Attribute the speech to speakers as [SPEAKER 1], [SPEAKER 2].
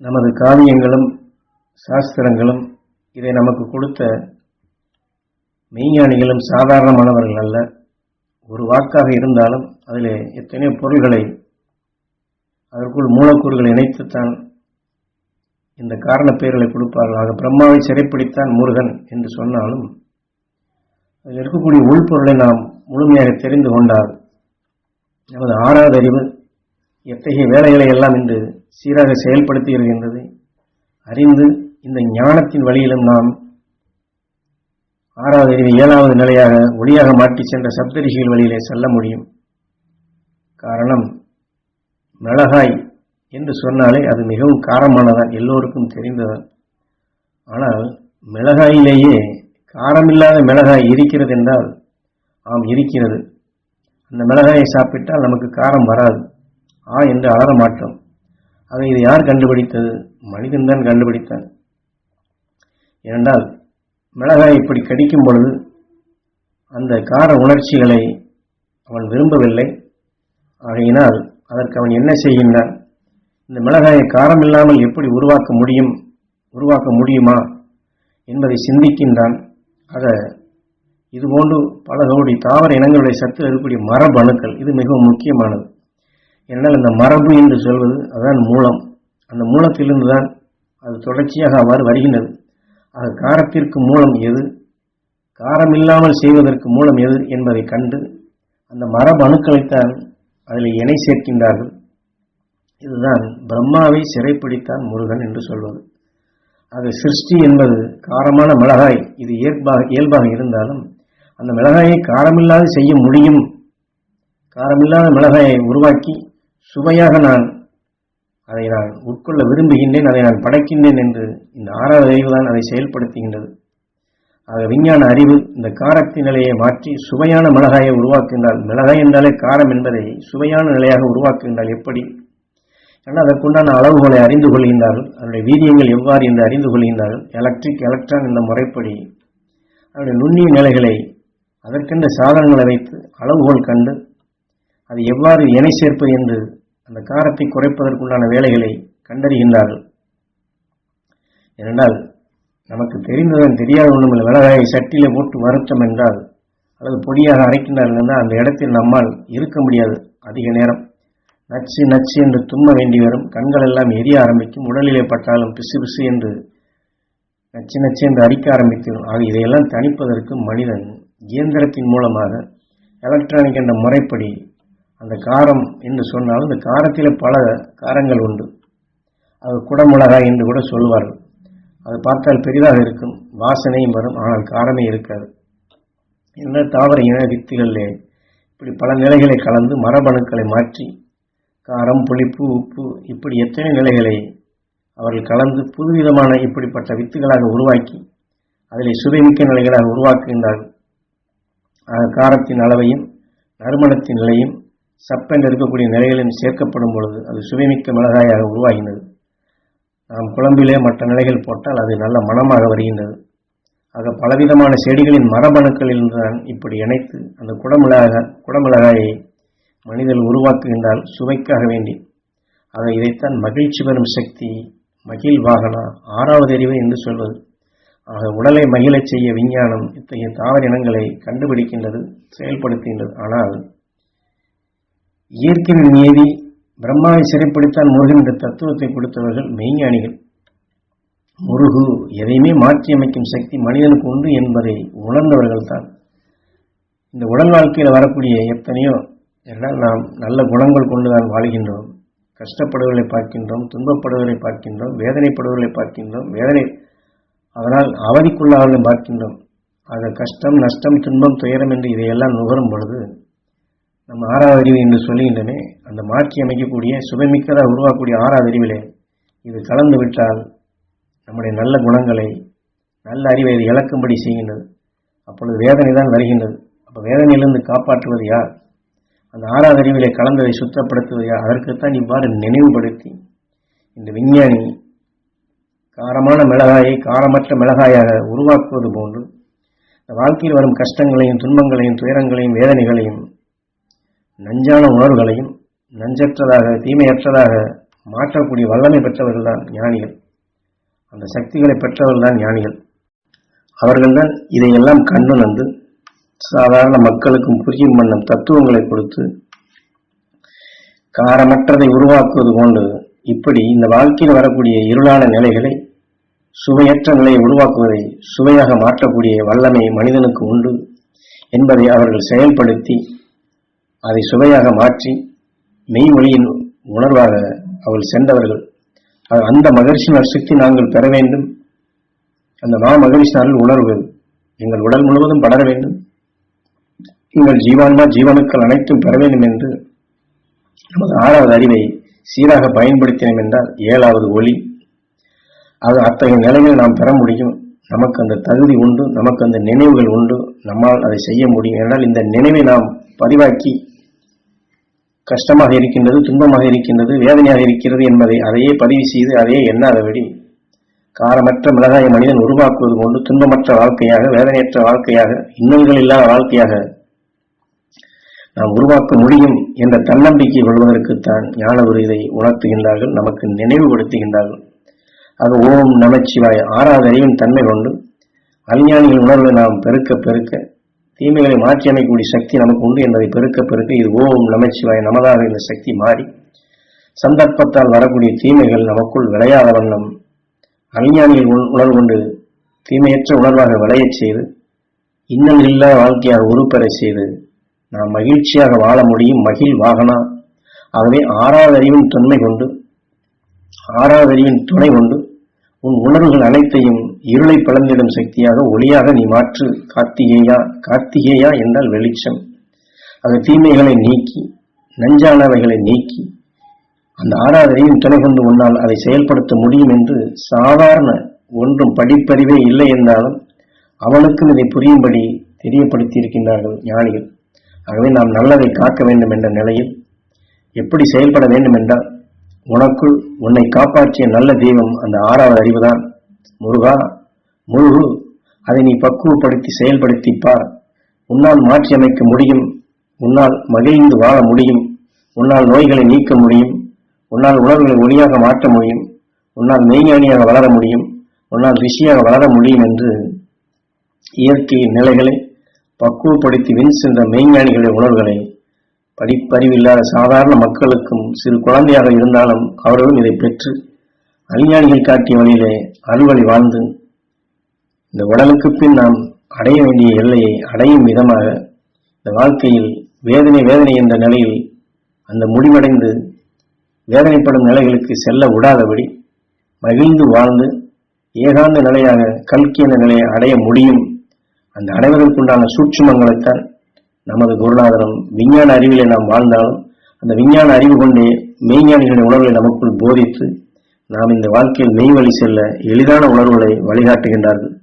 [SPEAKER 1] நமது காவியங்களும் சாஸ்திரங்களும் இதை நமக்கு கொடுத்த மெய்ஞானிகளும் சாதாரணமானவர்கள் அல்ல. ஒரு வாக்காக இருந்தாலும் அதில் எத்தனையோ பொருள்களை அதற்குள் மூலக்கூறுகளை இணைத்துத்தான் இந்த காரண பெயர்களை கொடுப்பார்கள். ஆக பிரம்மாவை சிறைப்பிடித்தான் முருகன் என்று சொன்னாலும் அதில் இருக்கக்கூடிய உள்பொருளை நாம் முழுமையாக தெரிந்து கொண்டால் நமது ஆறாவது அறிவு எத்தகைய வேலைகளை எல்லாம் இன்று சீராக செயல்படுத்தி இருக்கின்றது அறிந்து இந்த ஞானத்தின் வழியிலும் நாம் ஆறாவது அறிவு ஏழாவது நிலையாக ஒளியாக மாற்றி சென்ற சப்தரிஷிகள் வழியிலே செல்ல முடியும். காரணம், மிளகாய் என்று சொன்னாலே அது மிகவும் காரமானதான், எல்லோருக்கும் தெரிந்ததான். ஆனால் மிளகாயிலேயே காரமில்லாத மிளகாய் இருக்கிறது என்றால் ஆம் இருக்கிறது. அந்த மிளகாயை சாப்பிட்டால் நமக்கு காரம் வராது, என்று அலற மாட்டோம். அதை இதை யார் கண்டுபிடித்தது? மனிதன்தான் கண்டுபிடித்தான். ஏனென்றால் மிளகாய் இப்படி கடிக்கும் பொழுது அந்த கார உணர்ச்சிகளை அவன் விரும்பவில்லை. ஆகையினால் அதற்கு அவன் என்ன செய்கின்றான்? இந்த மிளகாயை காரம் இல்லாமல் எப்படி உருவாக்க முடியுமா என்பதை சிந்திக்கின்றான். ஆக இதுபோன்று பல கோடி தாவர இனங்களுடைய சத்து இருக்கக்கூடிய மரபணுக்கள் இது மிகவும் முக்கியமானது. ஏனென்றால் இந்த மரபு என்று சொல்வது அதுதான் மூலம். அந்த மூலத்திலிருந்து தான் அது தொடர்ச்சியாக அவ்வாறு வருகின்றது. ஆக காரத்திற்கு மூலம் எது, காரம் இல்லாமல் செய்வதற்கு மூலம் எது என்பதை கண்டு அந்த மரபணுக்களைத்தான் அதில் இணை சேர்க்கின்றார்கள். இதுதான் பிரம்மாவை சிறைப்பிடித்தான் முருகன் என்று சொல்வது. ஆக சிருஷ்டி என்பது காரமான மிளகாய் இது இயல்பாக இருந்தாலும் அந்த மிளகாயை காரமில்லாது செய்ய முடியும். காரமில்லாத மிளகாயை உருவாக்கி சுவையாக அதை நான் உட்கொள்ள விரும்புகின்றேன், அதை நான் படைக்கின்றேன் என்று இந்த ஆறாவது அறிவு தான் அதை செயல்படுத்துகின்றது. ஆக விஞ்ஞான அறிவு இந்த காரத்தின் நிலையை மாற்றி சுவையான மிளகாயை உருவாக்குகின்றால், மிளகாய் என்றாலே காரம் என்பதை சுவையான நிலையாக உருவாக்குகின்றால் எப்படி? ஏன்னா அதற்குண்டான அளவுகளை அறிந்து கொள்கின்றார்கள். அதனுடைய வீரியங்கள் எவ்வாறு என்று அறிந்து கொள்கின்றார்கள். எலக்ட்ரான் என்ற முறைப்படி அதனுடைய நுண்ணிய நிலைகளை அதற்கென்ற சாதனங்களை வைத்து அளவுகோல் கண்டு அது எவ்வாறு இணை சேர்ப்பது என்று அந்த காரத்தை குறைப்பதற்குண்டான வேலைகளை கண்டறிகின்றார்கள். ஏனென்றால் நமக்கு தெரிந்ததன் தெரியாத ஒன்றுமில்லை. மிளகாயை சட்டியிலே போட்டு வருத்தம் என்றால் அல்லது பொடியாக அரைக்கின்றார்கள் என்றால் அந்த இடத்தில் நம்மால் இருக்க முடியாது. அதிக நேரம் நச்சு நச்சு என்று தும்ம வேண்டி வரும். கண்கள் எல்லாம் எரிய ஆரம்பிக்கும். உடலிலே பட்டாலும் பிசு பிசு என்று நச்சு நச்சு என்று அரிக்க ஆரம்பித்திடும். ஆக இதையெல்லாம் தணிப்பதற்கு மனிதன் இயந்திரத்தின் மூலமாக எலக்ட்ரானிக் என்ற முறைப்படி அந்த காரம் என்று சொன்னால் இந்த காரத்தில் பல காரங்கள் உண்டு. அது குடமிளகாய் என்று கூட சொல்வார்கள். அது பார்த்தால் பெரிதாக இருக்கும், வாசனையும் வரும், ஆனால் காரமே இருக்காது. என்ன தாவர இன வித்துகளிலே இப்படி பல நிலைகளை கலந்து மரபணுக்களை மாற்றி காரம், புளிப்பு, உப்பு இப்படி எத்தனை நிலைகளை அவர்கள் கலந்து புதுவிதமான இப்படிப்பட்ட வித்துகளாக உருவாக்கி அதிலே சுவைமிக்க நிலைகளாக உருவாக்குகின்றார்கள். காரத்தின் அளவையும் நறுமணத்தின் நிலையும் சப்பென்று இருக்கக்கூடிய நிலைகளிலும் சேர்க்கப்படும் பொழுது அது சுவைமிக்க மிளகாயாக உருவாகின்றது. நாம் குழம்பிலே மற்ற நிலைகள் போட்டால் அது நல்ல மணமாக வருகின்றது. ஆக பலவிதமான செடிகளின் மரபணுக்களில் தான் இப்படி இணைத்து அந்த குடமிளகாயை மனிதன் உருவாக்குகின்றால் சுவைக்காக வேண்டி. ஆக இதைத்தான் மகிழ்ச்சி பெறும் சக்தி, மகிழ் வாகனா, ஆறாவது அறிவு என்று சொல்வது. ஆக உடலை மகிழச் செய்ய விஞ்ஞானம் இத்தகைய தாவர இனங்களை கண்டுபிடிக்கின்றது, செயல்படுத்துகின்றது. ஆனால் இயற்கையின் நீதி பிரம்மாவை சிறைப்பிடித்தான் முருகன் என்ற தத்துவத்தை கொடுத்தவர்கள் மெய்ஞானிகள். முருகு எதையுமே மாற்றி அமைக்கும் சக்தி மனிதனுக்கு உண்டு என்பதை உணர்ந்தவர்கள் தான். இந்த உடல் வாழ்க்கையில் வரக்கூடிய எத்தனையோ என்றால் நாம் நல்ல குணங்கள் கொண்டுதான் வாழ்கின்றோம். கஷ்டப்படுவதை பார்க்கின்றோம், துன்பப்படுவதை பார்க்கின்றோம், வேதனைப்படுவதை பார்க்கின்றோம், அதனால் அவதிக்குள்ளாவதை பார்க்கின்றோம். ஆக கஷ்டம், நஷ்டம், துன்பம், துயரம் என்று இதையெல்லாம் நுகரும் பொழுது நம்ம ஆறாவது அறிவு என்று சொல்லுகின்றனே அந்த மாற்றி அமைக்கக்கூடிய சுவைமிக்கதாக உருவாக்கக்கூடிய ஆறாவது அறிவிலே இது கலந்து விட்டால் நம்முடைய நல்ல குணங்களை, நல்ல அறிவை இது இழக்கும்படி செய்கின்றது. அப்பொழுது வேதனை தான் வருகின்றது. அப்போ வேதனையிலிருந்து காப்பாற்றுவது யார்? அந்த ஆறாவது அறிவிலே கலந்ததை சுத்தப்படுத்துவது யார்? அதற்குத்தான் இவ்வாறு நினைவுபடுத்தி இந்த விஞ்ஞானி காரமான மிளகாயை காரமற்ற மிளகாயாக உருவாக்குவது போன்று இந்த வாழ்க்கையில் வரும் கஷ்டங்களையும், துன்பங்களையும், துயரங்களையும், வேதனைகளையும், நஞ்சான உணர்வுகளையும் நஞ்சற்றதாக, தீமையற்றதாக மாற்றக்கூடிய வல்லமை பெற்றவர்கள் தான் ஞானிகள். அந்த சக்திகளை பெற்றவர்கள் தான் ஞானிகள். அவர்கள்தான் இதையெல்லாம் கண்டுணர்ந்து சாதாரண மக்களுக்கும் புரியும் வண்ணம் தத்துவங்களை கொடுத்து காரமற்றதை உருவாக்குவது போன்று இப்படி இந்த வாழ்க்கையில் வரக்கூடிய இருளான நிலைகளை சுவையற்ற நிலையை உருவாக்குவதை சுவையாக மாற்றக்கூடிய வல்லமை மனிதனுக்கு உண்டு என்பதை அவர்கள் செயல்படுத்தி அதை சுவையாக மாற்றி மெய்மொழியின் உணர்வாக அவர்கள் சென்றவர்கள். அந்த மகரிஷி நற்சக்தி நாங்கள் பெற வேண்டும். அந்த மகரிஷி அருள் உணர்வு எங்கள் உடல் முழுவதும் படர வேண்டும். எங்கள் ஜீவான்மா ஜீவனுக்கள் அனைத்தும் பெற வேண்டும் என்று நமது 6வது அறிவை சீராக பயன்படுத்தினோம் என்றால் 7வது ஒளி. அது அத்தகைய நிலையில் நாம் பெற முடியும். நமக்கு அந்த தகுதி உண்டு, நமக்கு அந்த நினைவுகள் உண்டு, நம்மால் அதை செய்ய முடியும். என்றால் இந்த நினைவை நாம் பதிவாக்கி கஷ்டமாக இருக்கின்றது, துன்பமாக இருக்கின்றது, வேதனையாக இருக்கிறது என்பதை அதையே பதிவு செய்து அதையே எண்ணாதபடி காரமற்ற மிளகாய மனிதன் உருவாக்குவது கொண்டு துன்பமற்ற வாழ்க்கையாக, வேதனையற்ற வாழ்க்கையாக, இன்னல்கள் இல்லாத வாழ்க்கையாக நாம் உருவாக்க முடியும் என்ற தன்னம்பிக்கை கொள்வதற்குத்தான் ஞானகுரு இதை உணர்த்துகின்றார்கள், நமக்கு நினைவுபடுத்துகின்றார்கள். ஆக ஓம் நமச்சிவாய 6வது அறிவின் தன்மை கொண்டு அஞ்ஞானிகள் உணர்வை நாம் பெருக்க பெருக்க தீமைகளை மாற்றி அமைக்கக்கூடிய சக்தி நமக்கு உண்டு என்பதை பெருக்க பெருக்க இது ஓம் நமச்சிவாய நமதாக இந்த சக்தி மாறி சந்தர்ப்பத்தால் வரக்கூடிய தீமைகள் நமக்குள் விளையாத வண்ணம் அஞ்ஞானிகள் உணர்வு கொண்டு தீமையற்ற உணர்வாக விளையச் செய்து இன்னல் இல்லாத வாழ்க்கையாக உருப்பெற செய்து நாம் மகிழ்ச்சியாக வாழ முடியும். மகிழ் வாகனா. ஆகவே 6வது அறிவின் தன்மை கொண்டு 6வது அறிவின் துணை கொண்டு உன் உணர்வுகள் அனைத்தையும் இருளை பிளந்திடும் சக்தியாக ஒளியாக நீ மாற்று. கார்த்திகேயா. கார்த்திகேயா என்றால் வெளிச்சம். அது தீமைகளை நீக்கி நஞ்சானவைகளை நீக்கி அந்த 6வது அறிவின் துணை கொண்டு உன்னால் அதை செயல்படுத்த முடியும் என்று சாதாரண ஒன்றும் படிப்பறிவே இல்லை என்றாலும் அவனுக்கும் இதை புரியும்படி தெரியப்படுத்தி இருக்கின்றார்கள் ஞானிகள். ஆகவே நாம் நல்லதை காக்க வேண்டும் என்ற நிலையில் எப்படி செயல்பட வேண்டும் என்றால் உனக்குள் உன்னை காப்பாற்றிய நல்ல தெய்வம் அந்த 6வது அறிவுதான். முருகா முழு அதை நீ பக்குவப்படுத்தி செயல்படுத்திப்பார். உன்னால் மாற்றி அமைக்க முடியும். உன்னால் மகிழ்ந்து வாழ முடியும். உன்னால் நோய்களை நீக்க முடியும். உன்னால் உணர்வுகளை ஒளியாக மாற்ற முடியும். உன்னால் மெய்ஞானியாக வளர முடியும். உன்னால் ரிஷியாக வளர முடியும் என்று இயற்கையின் நிலைகளை பக்குவப்படுத்தி வின் சென்ற மெய்ஞானிகளுடைய உணர்வுகளை படிப்பறிவில்லாத சாதாரண மக்களுக்கும் சிறு குழந்தையாக இருந்தாலும் அவர்களும் இதை பெற்று அஞ்ஞானிகள் காட்டிய வழியிலே அருள்வழி வாழ்ந்து இந்த உடலுக்கு பின் நாம் அடைய வேண்டிய எல்லையை அடையும் விதமாக இந்த வாழ்க்கையில் வேதனை என்ற நிலையில் அந்த முடிவடைந்து வேதனைப்படும் நிலைகளுக்கு செல்ல விடாதபடி மகிழ்ந்து வாழ்ந்து ஏகாந்த நிலையாக கல்கி என்ற நிலையை அடைய முடியும். அந்த அடைவதற்குண்டான சூட்சுமங்களைத்தான் நமது குருநாதனம் விஞ்ஞான அறிவிலே நாம் வாழ்ந்தாலும் அந்த விஞ்ஞான அறிவு கொண்டே மெய்ஞானிகளுடைய உணர்வுகளை நமக்குள் போதித்து நாம் இந்த வாழ்க்கையில் மெய்வழி செல்ல எளிதான உணர்வுகளை வழிகாட்டுகின்றார்கள்.